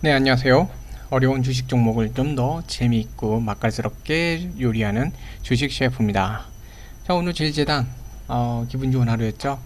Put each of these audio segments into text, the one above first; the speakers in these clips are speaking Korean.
네, 안녕하세요. 어려운 주식 종목을 좀 더 재미있고 맛깔스럽게 요리하는 주식 셰프입니다. 자, 오늘 제일제당 기분 좋은 하루였죠.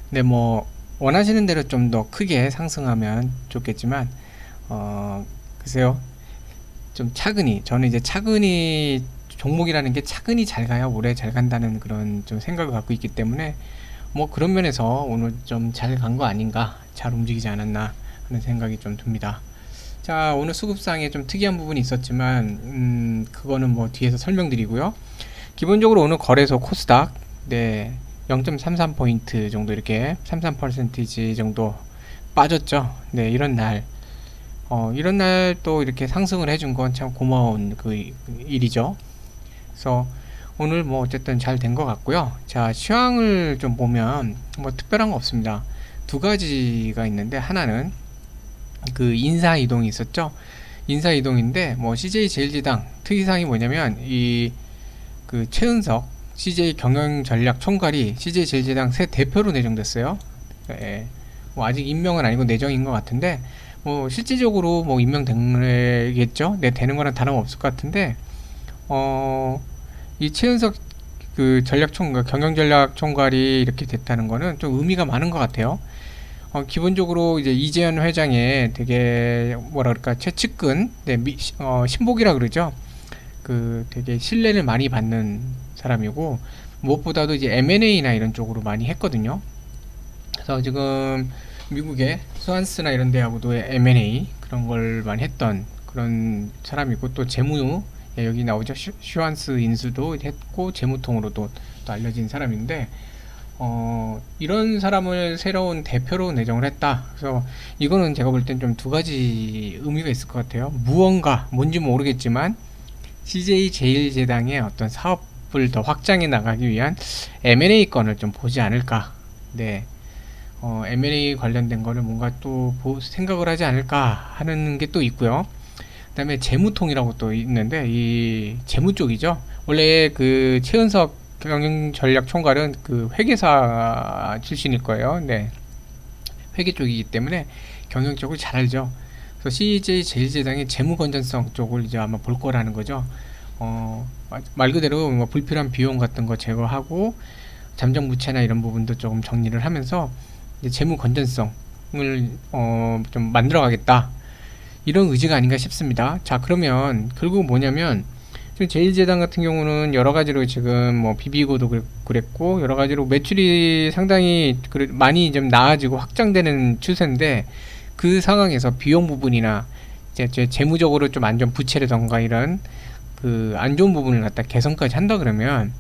네, 뭐 원하시는 대로 좀 더 크게 상승하면 좋겠지만 글쎄요. 좀 차근히, 저는 이제 차근히 종목이라는 게 차근히 잘 가야 오래 잘 간다는 그런 좀 생각을 갖고 있기 때문에 뭐 그런 면에서 오늘 좀 잘 간 거 아닌가, 잘 움직이지 않았나 하는 생각이 좀 듭니다. 자, 오늘 수급상에 좀 특이한 부분이 있었지만 그거는 뭐 뒤에서 설명드리고요. 기본적으로 오늘 거래소 코스닥, 네, 0.33포인트 정도, 이렇게 33% 정도 빠졌죠. 네, 이런 날 또 이렇게 상승을 해준 건 참 고마운 그 일이죠. 그래서 오늘 뭐 어쨌든 잘 된 것 같고요. 자, 시황을 좀 보면 뭐 특별한 거 없습니다. 두 가지가 있는데, 하나는 그 인사 이동이 있었죠. 인사 이동인데 뭐 CJ 제일제당 특이사항이 뭐냐면, 이 그 최은석 CJ 경영전략 총괄이 CJ 제일제당 새 대표로 내정됐어요. 예. 뭐 아직 임명은 아니고 내정인 것 같은데, 뭐 실질적으로 뭐 임명되겠죠. 네, 되는 거는 다름없을 것 같은데, 이 최은석 그 경영전략 총괄이 이렇게 됐다는 거는 좀 의미가 많은 것 같아요. 기본적으로 이제 이재현 회장의 되게 뭐라 그럴까, 최측근, 네, 신복이라 그러죠. 그 되게 신뢰를 많이 받는 사람이고, 무엇보다도 이제 M&A나 이런 쪽으로 많이 했거든요. 그래서 지금 미국의 스완스나 이런 데하고도 M&A 그런 걸 많이 했던 그런 사람이고, 또 재무, 예, 여기 나오죠. 슈완스 인수도 했고 재무통으로도 또 알려진 사람인데, 이런 사람을 새로운 대표로 내정을 했다. 그래서 이거는 제가 볼 땐 좀 두 가지 의미가 있을 것 같아요. 뭔지 모르겠지만 CJ 제일제당의 어떤 사업을 더 확장해 나가기 위한 M&A 건을 좀 보지 않을까. 네. M&A 관련된 거를 뭔가 또 생각을 하지 않을까 하는 게 또 있고요. 그 다음에 재무통이라고 또 있는데, 이 재무 쪽이죠. 원래 그 최은석 경영전략총괄은 그 회계사 출신일 거예요. 네. 회계 쪽이기 때문에 경영 쪽을 잘 알죠. 그래서 CJ 제일제당의 재무 건전성 쪽을 이제 아마 볼 거라는 거죠. 말 그대로 뭐 불필요한 비용 같은 거 제거하고 잠정 부채나 이런 부분도 조금 정리를 하면서 이제 재무 건전성을 좀 만들어 가겠다, 이런 의지가 아닌가 싶습니다. 자, 그러면 결국 뭐냐면, 지금 제일제당 같은 경우는 여러 가지로 지금 뭐 비비고도 그랬고 여러 가지로 매출이 상당히 많이 좀 나아지고 확장되는 추세인데, 그 상황에서 비용 부분이나 이제 재무적으로 좀 안 좋은 부채라던가 이런 그 안 좋은 부분을 갖다 개선까지 한다 그러면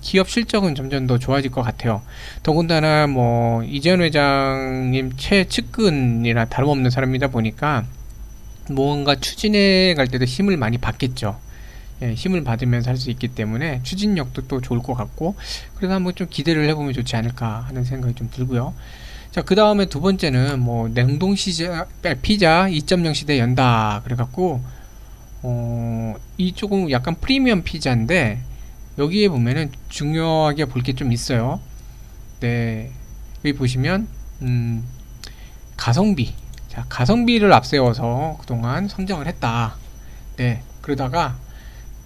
기업 실적은 점점 더 좋아질 것 같아요. 더군다나 뭐 이재현 회장님 최측근이나 다름없는 사람이다 보니까 뭔가 추진해 갈 때도 힘을 많이 받겠죠. 예, 힘을 받으면서 할 수 있기 때문에 추진력도 또 좋을 것 같고, 그래서 한번 좀 기대를 해보면 좋지 않을까 하는 생각이 좀 들고요. 자, 그 다음에 두 번째는 뭐 냉동 피자 2.0 시대 연다 그래갖고, 이 조금 약간 프리미엄 피자인데, 여기에 보면은 중요하게 볼 게 좀 있어요. 네, 여기 보시면 가성비. 자, 가성비를 앞세워서 그동안 성장을 했다. 네, 그러다가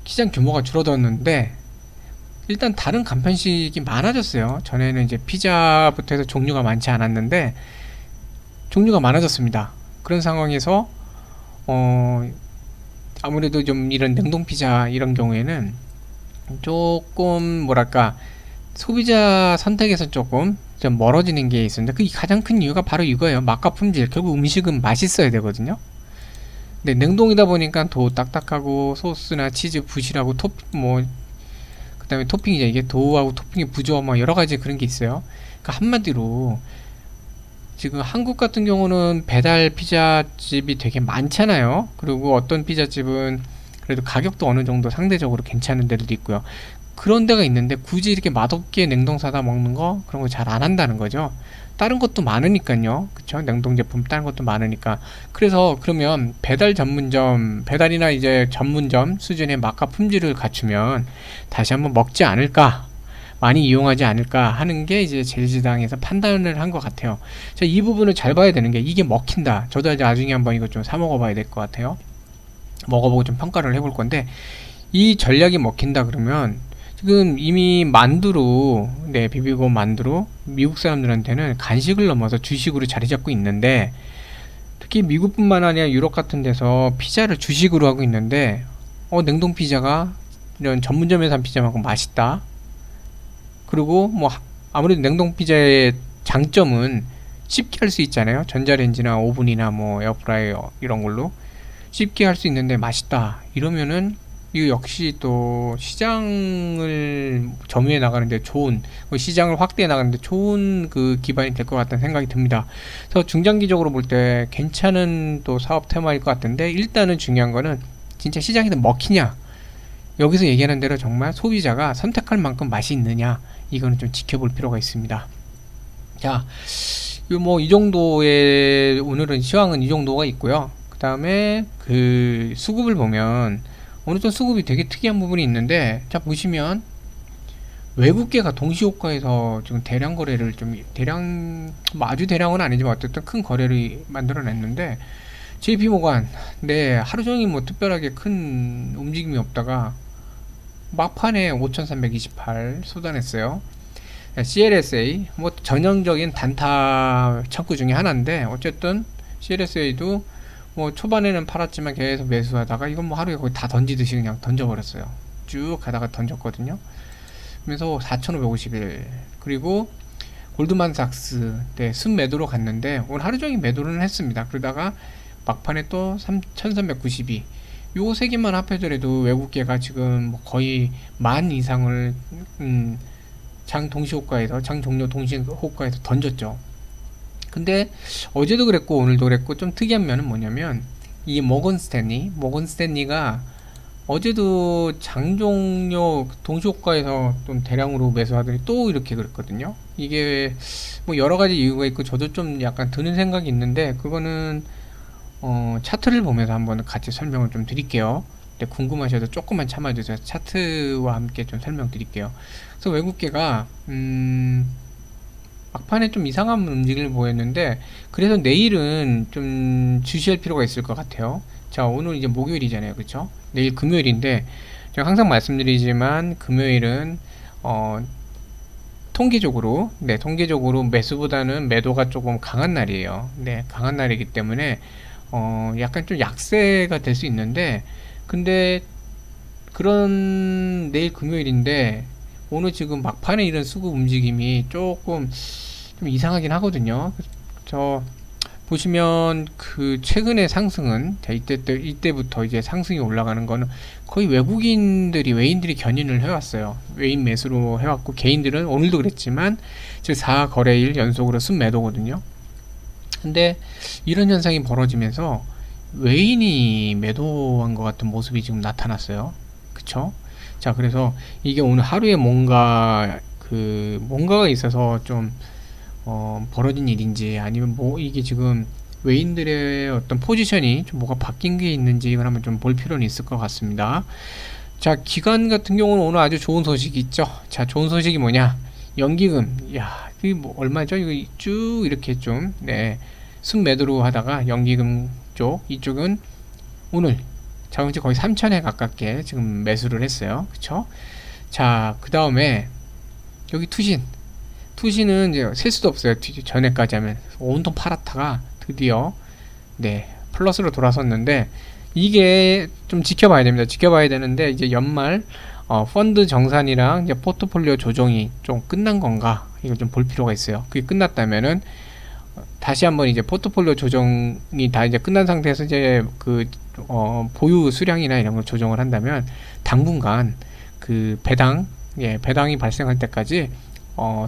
시장 규모가 줄어들었는데 일단 다른 간편식이 많아졌어요. 전에는 이제 피자부터 해서 종류가 많지 않았는데 종류가 많아졌습니다. 그런 상황에서 아무래도 좀 이런 냉동 피자 이런 경우에는 조금 뭐랄까, 소비자 선택에서 조금 좀 멀어지는 게 있었는데, 그 가장 큰 이유가 바로 이거예요. 맛과 품질. 결국 음식은 맛있어야 되거든요. 네, 냉동이다 보니까 도 딱딱하고 소스나 치즈 부실하고 그다음에 토핑이죠. 이게 도우하고 토핑의 부조화 뭐 여러 가지 그런 게 있어요. 그러니까 한마디로 지금 한국 같은 경우는 배달 피자집이 되게 많잖아요. 그리고 어떤 피자집은 그래도 가격도 어느 정도 상대적으로 괜찮은 데들도 있고요. 그런 데가 있는데 굳이 이렇게 맛없게 냉동 사다 먹는 거, 그런 거 잘 안 한다는 거죠. 다른 것도 많으니까요. 그쵸? 냉동 제품 다른 것도 많으니까. 그래서 그러면 배달이나 이제 전문점 수준의 맛과 품질을 갖추면 다시 한번 먹지 않을까? 많이 이용하지 않을까 하는 게 이제 제일제당에서 판단을 한 것 같아요. 자, 이 부분을 잘 봐야 되는 게 이게 먹힌다. 저도 이제 나중에 한번 이거 좀 사 먹어봐야 될 것 같아요. 먹어보고 좀 평가를 해볼 건데 이 전략이 먹힌다 그러면 지금 이미 만두로 네 비비고 만두로 미국 사람들한테는 간식을 넘어서 주식으로 자리 잡고 있는데 특히 미국뿐만 아니라 유럽 같은 데서 피자를 주식으로 하고 있는데 냉동 피자가 이런 전문점에서 한 피자만큼 맛있다. 그리고 뭐 아무래도 냉동 피자의 장점은 쉽게 할 수 있잖아요. 전자레인지나 오븐이나 뭐 에어프라이어 이런 걸로 쉽게 할 수 있는데 맛있다. 이러면은 이거 역시 또 시장을 점유해 나가는데 좋은 시장을 확대해 나가는데 좋은 그 기반이 될 것 같다는 생각이 듭니다. 그래서 중장기적으로 볼 때 괜찮은 또 사업 테마일 것 같은데 일단은 중요한 거는 진짜 시장이 먹히냐 여기서 얘기하는 대로 정말 소비자가 선택할 만큼 맛이 있느냐 이거는 좀 지켜볼 필요가 있습니다. 자, 뭐 이 정도의 오늘은 시황은 이 정도가 있고요. 그 다음에 그 수급을 보면 오늘 좀 수급이 되게 특이한 부분이 있는데 자 보시면 외국계가 동시효과에서 지금 대량 거래를 좀 대량 뭐 아주 대량은 아니지만 어쨌든 큰 거래를 만들어냈는데 JP모간 네 하루 종일 뭐 특별하게 큰 움직임이 없다가 막판에 5328 쏟아냈어요. CLSA 뭐 전형적인 단타 창구 중에 하나인데 어쨌든 CLSA도 뭐 초반에는 팔았지만 계속 매수하다가 이건 뭐 하루에 거의 다 던지듯이 그냥 던져버렸어요. 쭉 가다가 던졌거든요. 그래서 4551 그리고 골드만삭스 네, 순매도로 갔는데 오늘 하루 종일 매도를 했습니다. 그러다가 막판에 또 1392 요 세 개만 합해더라도 외국계가 지금 뭐 거의 만 이상을 장 동시호가에서 장 종료 동시호가에서 던졌죠. 근데 어제도 그랬고 오늘도 그랬고 좀 특이한 면은 뭐냐면 이 모건스탠리가 어제도 장종료 동시호가에서 좀 대량으로 매수하더니 또 이렇게 그랬거든요. 이게 뭐 여러 가지 이유가 있고 저도 좀 약간 드는 생각이 있는데 그거는 차트를 보면서 한번 같이 설명을 좀 드릴게요. 근데 궁금하셔도 조금만 참아주세요. 차트와 함께 좀 설명드릴게요. 그래서 외국계가 막판에 좀 이상한 움직임을 보였는데 그래서 내일은 좀 주시할 필요가 있을 것 같아요. 자, 오늘 이제 목요일이잖아요, 그렇죠? 내일 금요일인데 제가 항상 말씀드리지만 금요일은 통계적으로 매수보다는 매도가 조금 강한 날이에요. 네, 강한 날이기 때문에 약간 좀 약세가 될 수 있는데 근데 그런 내일 금요일인데 오늘 지금 막판에 이런 수급 움직임이 조금 좀 이상하긴 하거든요. 저 보시면 그 최근의 상승은 자 이때부터 이제 상승이 올라가는 거는 거의 외인들이 견인을 해왔어요. 외인 매수로 해왔고 개인들은 오늘도 그랬지만 지금 4거래일 연속으로 순매도거든요. 근데 이런 현상이 벌어지면서 외인이 매도한 것 같은 모습이 지금 나타났어요. 그쵸? 자, 그래서 이게 오늘 하루에 뭔가가 있어서 좀 벌어진 일인지 아니면 뭐 이게 지금 외인들의 어떤 포지션이 좀 뭐가 바뀐 게 있는지 이걸 한번 좀 볼 필요는 있을 것 같습니다. 자, 기관 같은 경우는 오늘 아주 좋은 소식이 있죠. 자, 좋은 소식이 뭐냐? 연기금. 야, 이게 뭐 얼마죠? 이거 쭉 이렇게 좀 순매도로 하다가 연기금 쪽 이쪽은 오늘 자금치 거의 3,000회 가깝게 지금 매수를 했어요. 그쵸? 자, 그 다음에 여기 투신은 이제 셀 수도 없어요. 전에까지 하면 온통 팔았다가 드디어 플러스로 돌아섰는데 이게 좀 지켜봐야 됩니다. 지켜봐야 되는데 이제 연말 펀드 정산이랑 이제 포트폴리오 조정이 좀 끝난 건가 이걸 좀 볼 필요가 있어요. 그게 끝났다면은 다시 한번 이제 포트폴리오 조정이 다 이제 끝난 상태에서 이제 보유 수량이나 이런 걸 조정을 한다면 당분간 그 배당이 발생할 때까지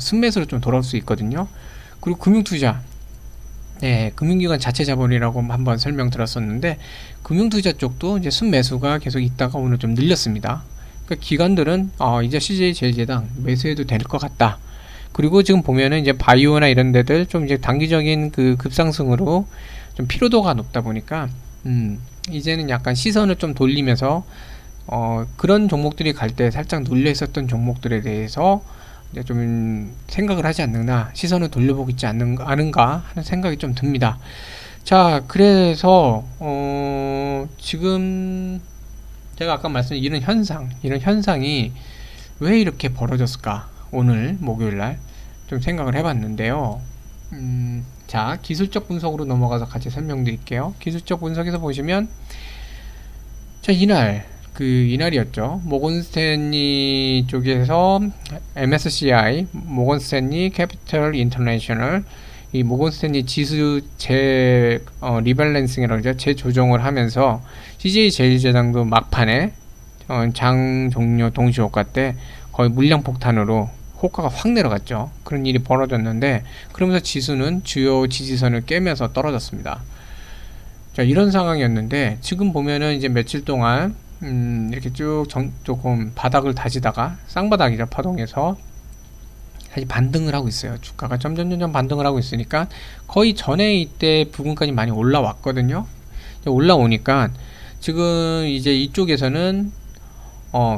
순매수로 좀 돌아올 수 있거든요. 그리고 금융투자, 금융기관 자체 자본이라고 한번 설명드렸었는데 금융투자 쪽도 이제 순매수가 계속 있다가 오늘 좀 늘렸습니다. 그러니까 기관들은 이제 CJ제일제당 매수해도 될 것 같다. 그리고 지금 보면은 이제 바이오나 이런 데들 좀 이제 단기적인 그 급상승으로 좀 피로도가 높다 보니까 이제는 약간 시선을 좀 돌리면서 그런 종목들이 갈 때 살짝 눌려 있었던 종목들에 대해서 이제 좀 생각을 하지 않는가, 시선을 돌려보고 있지 않은가 하는 생각이 좀 듭니다. 자, 그래서 지금 제가 아까 말씀드린 이런 현상이 왜 이렇게 벌어졌을까? 오늘 목요일날 좀 생각을 해봤는데요. 자, 기술적 분석으로 넘어가서 같이 설명드릴게요. 기술적 분석에서 보시면, 자, 이날이었죠. 모건 스탠리 쪽에서 MSCI, 모건 스탠리 캐피털 인터내셔널, 이 모건 스탠리 지수 리밸런싱이라고 하죠. 재조정을 하면서 CJ 제일제당도 막판에 장 종료 동시 호가 때 거의 물량 폭탄으로 호가가 확 내려갔죠. 그런 일이 벌어졌는데, 그러면서 지수는 주요 지지선을 깨면서 떨어졌습니다. 자, 이런 상황이었는데, 지금 보면은 이제 며칠 동안 이렇게 쭉 조금 바닥을 다지다가 쌍바닥이죠. 파동에서 다시 반등을 하고 있어요. 주가가 점점 반등을 하고 있으니까 거의 전에 이때 부근까지 많이 올라왔거든요. 올라오니까 지금 이제 이쪽에서는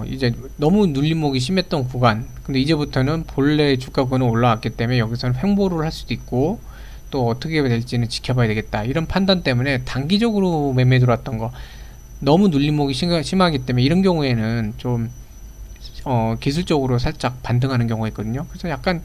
이제 너무 눌림목이 심했던 구간, 근데 이제부터는 본래 주가 구간은 올라왔기 때문에 여기서는 횡보를 할 수도 있고, 또 어떻게 될지는 지켜봐야 되겠다, 이런 판단 때문에 단기적으로 매매 들어왔던 거, 너무 눌림목이 심하기 때문에 이런 경우에는 좀 기술적으로 살짝 반등하는 경우가 있거든요. 그래서 약간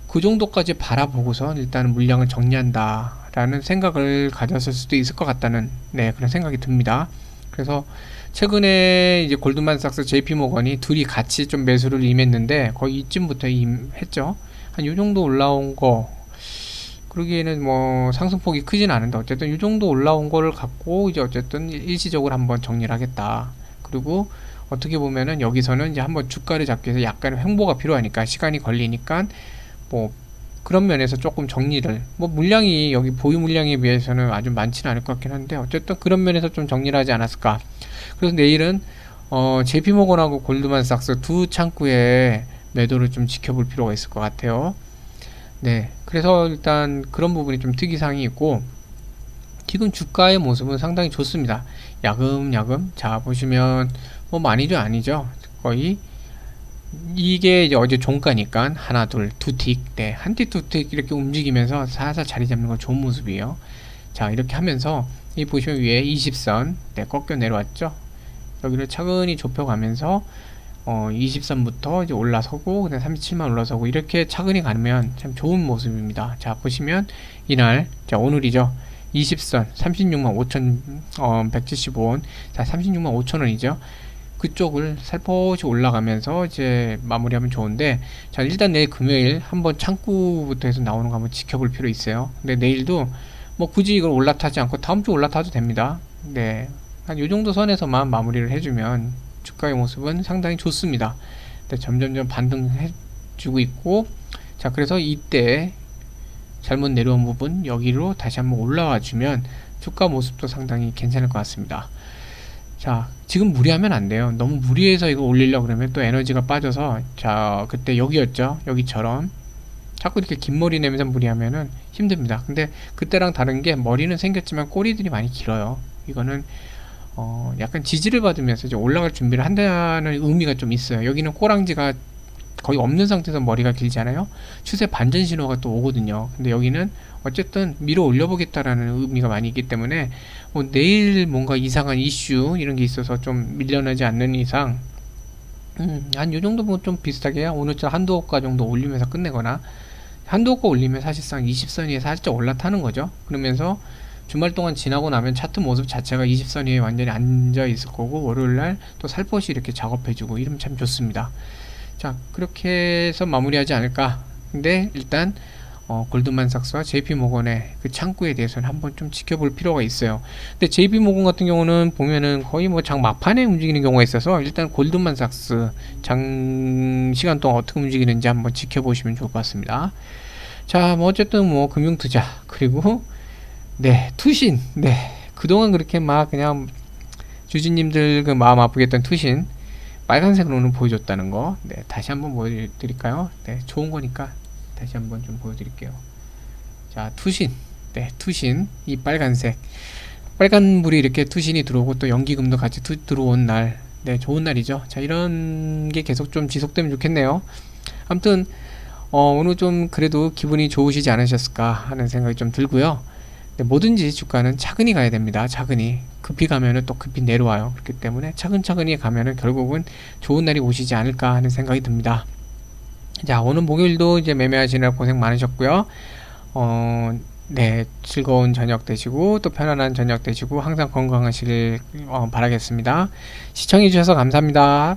그 정도까지 바라보고서 일단 물량을 정리한다 라는 생각을 가졌을 수도 있을 것 같다는, 그런 생각이 듭니다. 그래서 최근에 이제 골드만삭스, JP모건이 둘이 같이 좀 매수를 임했는데 거의 이쯤부터 임했죠. 한 요 정도 올라온 거, 그러기에는 뭐 상승폭이 크진 않은데 어쨌든 이 정도 올라온 거를 갖고 이제 어쨌든 일시적으로 한번 정리를 하겠다. 그리고 어떻게 보면은 여기서는 이제 한번 주가를 잡기 위해서 약간의 횡보가 필요하니까, 시간이 걸리니까 뭐 그런 면에서 조금 정리를, 뭐 물량이 여기 보유 물량에 비해서는 아주 많지는 않을 것 같긴 한데 어쨌든 그런 면에서 좀 정리를 하지 않았을까. 그래서 내일은 JP모건하고 골드만삭스 두 창구의 매도를 좀 지켜볼 필요가 있을 것 같아요. 네, 그래서 일단 그런 부분이 좀 특이사항이 있고, 지금 주가의 모습은 상당히 좋습니다. 야금야금. 자, 보시면 뭐 많이죠, 아니죠. 거의 이게 이제 어제 종가니까 하나, 둘, 두 틱, 한 틱, 두 틱 이렇게 움직이면서 살살 자리 잡는 건 좋은 모습이에요. 자, 이렇게 하면서 이 보시면 위에 20선 꺾여 내려왔죠. 여기를 차근히 좁혀가면서 20선부터 이제 올라서고, 그다음 37만 올라서고, 이렇게 차근히 가면 참 좋은 모습입니다. 자, 보시면 이날, 자, 오늘이죠. 20선 36만 5천 175원. 자, 36만 5천원이죠. 그쪽을 살포시 올라가면서 이제 마무리하면 좋은데, 자, 일단 내일 금요일 한번 창구부터 해서 나오는 거 한번 지켜볼 필요 있어요. 근데 내일도 뭐 굳이 이걸 올라타지 않고 다음 주 올라타도 됩니다. 네, 한 요 정도 선에서만 마무리를 해주면 주가의 모습은 상당히 좋습니다. 점점점 반등해주고 있고, 자, 그래서 이때 잘못 내려온 부분 여기로 다시 한번 올라와 주면 주가 모습도 상당히 괜찮을 것 같습니다. 자, 지금 무리하면 안 돼요. 너무 무리해서 이거 올리려고 그러면 또 에너지가 빠져서, 자, 그때 여기였죠. 여기처럼 자꾸 이렇게 긴 머리 내면서 무리하면은 힘듭니다. 근데 그때랑 다른 게 머리는 생겼지만 꼬리들이 많이 길어요. 이거는 약간 지지를 받으면서 이제 올라갈 준비를 한다는 의미가 좀 있어요. 여기는 꼬랑지가 거의 없는 상태에서 머리가 길잖아요. 추세 반전 신호가 또 오거든요. 근데 여기는 어쨌든 밀어 올려보겠다라는 의미가 많이 있기 때문에, 뭐 내일 뭔가 이상한 이슈 이런 게 있어서 좀 밀려나지 않는 이상, 한 요 정도 뭐 좀 비슷하게 오늘처럼 한두 호가 정도 올리면서 끝내거나, 한두 호가 올리면 사실상 20선 위에 살짝 올라타는 거죠. 그러면서 주말 동안 지나고 나면 차트 모습 자체가 20선 위에 완전히 앉아 있을 거고, 월요일날 또 살포시 이렇게 작업해주고 이러면 참 좋습니다. 자, 그렇게 해서 마무리하지 않을까. 근데 일단 골드만삭스와 JP모건의 그 창구에 대해서는 한번 좀 지켜볼 필요가 있어요. 근데 JP모건 같은 경우는 보면은 거의 뭐 장 막판에 움직이는 경우가 있어서 일단 골드만삭스 장 시간 동안 어떻게 움직이는지 한번 지켜보시면 좋을 것 같습니다. 자, 뭐 어쨌든 뭐 금융투자, 그리고 투신, 그동안 그렇게 막 그냥 주주님들 그 마음 아프게 했던 투신 빨간색으로는 보여줬다는 거, 다시 한번 보여드릴까요? 좋은 거니까 다시 한번 좀 보여드릴게요. 자, 투신, 투신, 이 빨간색, 빨간불이 이렇게 투신이 들어오고 또 연기금도 같이 들어온 날, 좋은 날이죠. 자, 이런 게 계속 좀 지속되면 좋겠네요. 아무튼 오늘 좀 그래도 기분이 좋으시지 않으셨을까 하는 생각이 좀 들고요. 근데 뭐든지 주가는 차근히 가야 됩니다. 차근히. 급히 가면은 또 급히 내려와요. 그렇기 때문에 차근차근히 가면은 결국은 좋은 날이 오시지 않을까 하는 생각이 듭니다. 자, 오늘 목요일도 이제 매매하시느라 고생 많으셨고요. 네, 즐거운 저녁 되시고 또 편안한 저녁 되시고 항상 건강하시길 바라겠습니다. 시청해 주셔서 감사합니다.